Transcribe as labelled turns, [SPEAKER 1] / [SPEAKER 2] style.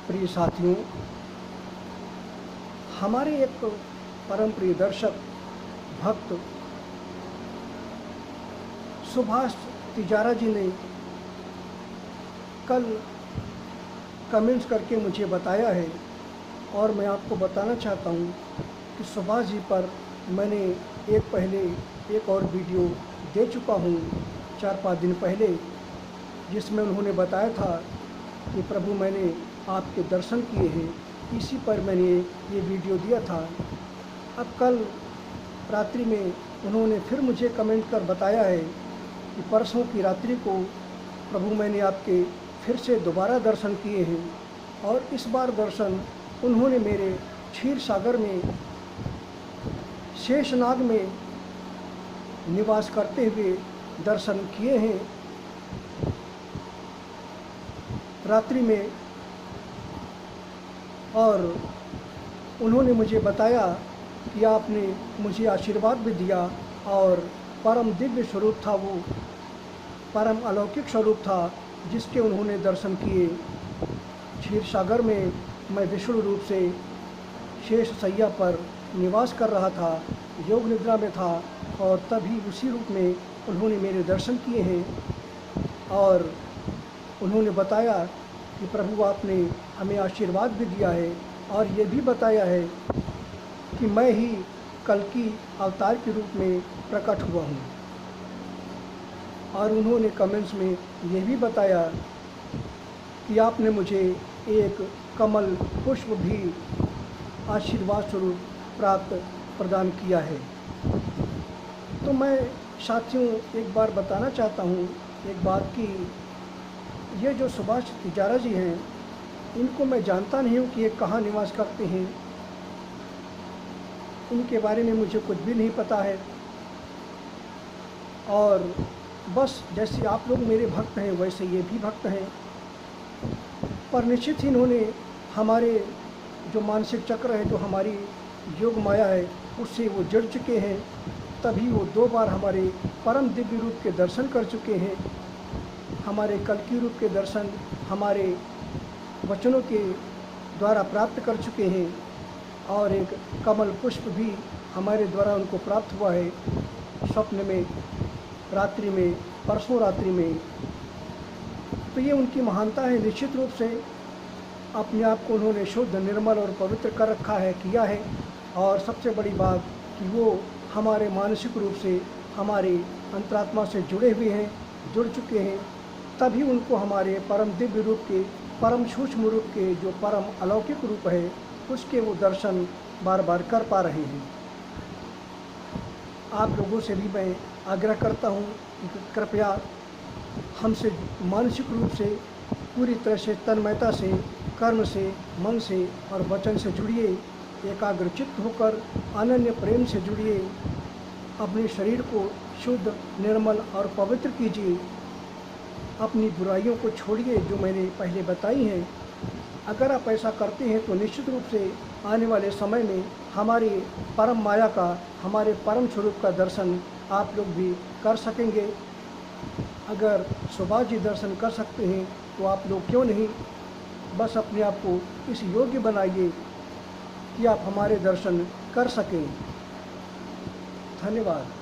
[SPEAKER 1] प्रिय साथियों, हमारे एक परम प्रिय दर्शक भक्त सुभाष तिजारा जी ने कल कमेंट्स करके मुझे बताया है और मैं आपको बताना चाहता हूँ कि सुभाष जी पर मैंने पहले एक और वीडियो दे चुका हूँ 4-5 दिन पहले, जिसमें उन्होंने बताया था कि प्रभु मैंने आपके दर्शन किए हैं। इसी पर मैंने ये वीडियो दिया था। अब कल रात्रि में उन्होंने फिर मुझे कमेंट कर बताया है कि परसों की रात्रि को प्रभु मैंने आपके फिर से दोबारा दर्शन किए हैं और इस बार दर्शन उन्होंने मेरे क्षीर सागर में शेषनाग में निवास करते हुए दर्शन किए हैं। रात्रि में और उन्होंने मुझे बताया कि आपने मुझे आशीर्वाद भी दिया और परम दिव्य स्वरूप था, वो परम अलौकिक स्वरूप था जिसके उन्होंने दर्शन किए। क्षीर सागर में मैं विष्णु रूप से शेष सैया पर निवास कर रहा था, योग निद्रा में था और तभी उसी रूप में उन्होंने मेरे दर्शन किए हैं और उन्होंने बताया कि प्रभु आपने हमें आशीर्वाद भी दिया है और ये भी बताया है कि मैं ही कल की अवतार के रूप में प्रकट हुआ हूँ। और उन्होंने कमेंट्स में ये भी बताया कि आपने मुझे एक कमल पुष्प भी आशीर्वाद स्वरूप प्रदान किया है। तो मैं साथियों एक बार बताना चाहता हूँ एक बात कि ये जो सुभाष तिजारा जी हैं, इनको मैं जानता नहीं हूँ कि ये कहाँ निवास करते हैं। इनके बारे में मुझे कुछ भी नहीं पता है और बस जैसे आप लोग मेरे भक्त हैं वैसे ये भी भक्त हैं। पर निश्चित ही इन्होंने हमारे जो मानसिक चक्र है, जो हमारी योग माया है, उससे वो जुड़ चुके हैं। तभी वो 2 बार हमारे परम दिव्य रूप के दर्शन कर चुके हैं। हमारे कल्कि रूप के दर्शन हमारे वचनों के द्वारा प्राप्त कर चुके हैं और एक कमल पुष्प भी हमारे द्वारा उनको प्राप्त हुआ है स्वप्न में, रात्रि में, परसों रात्रि में। तो ये उनकी महानता है। निश्चित रूप से अपने आप को उन्होंने शुद्ध, निर्मल और पवित्र कर रखा है, किया है। और सबसे बड़ी बात कि वो हमारे मानसिक रूप से हमारे अंतरात्मा से जुड़े हुए हैं, जुड़ चुके हैं। तभी उनको हमारे परम दिव्य रूप के, परम सूक्ष्म रूप के, जो परम अलौकिक रूप है, उसके वो दर्शन बार बार कर पा रहे हैं। आप लोगों से भी मैं आग्रह करता हूँ कि कृपया हमसे मानसिक रूप से पूरी तरह से तन्मयता से, कर्म से, मन से और वचन से जुड़िए। एकाग्रचित्त होकर अनन्य प्रेम से जुड़िए। अपने शरीर को शुद्ध, निर्मल और पवित्र कीजिए। अपनी बुराइयों को छोड़िए जो मैंने पहले बताई हैं। अगर आप ऐसा करते हैं तो निश्चित रूप से आने वाले समय में हमारी परम माया का, हमारे परम स्वरूप का दर्शन आप लोग भी कर सकेंगे। अगर सुभाष जी दर्शन कर सकते हैं तो आप लोग क्यों नहीं। बस अपने आप को इस योग्य बनाइए कि आप हमारे दर्शन कर सकें। धन्यवाद।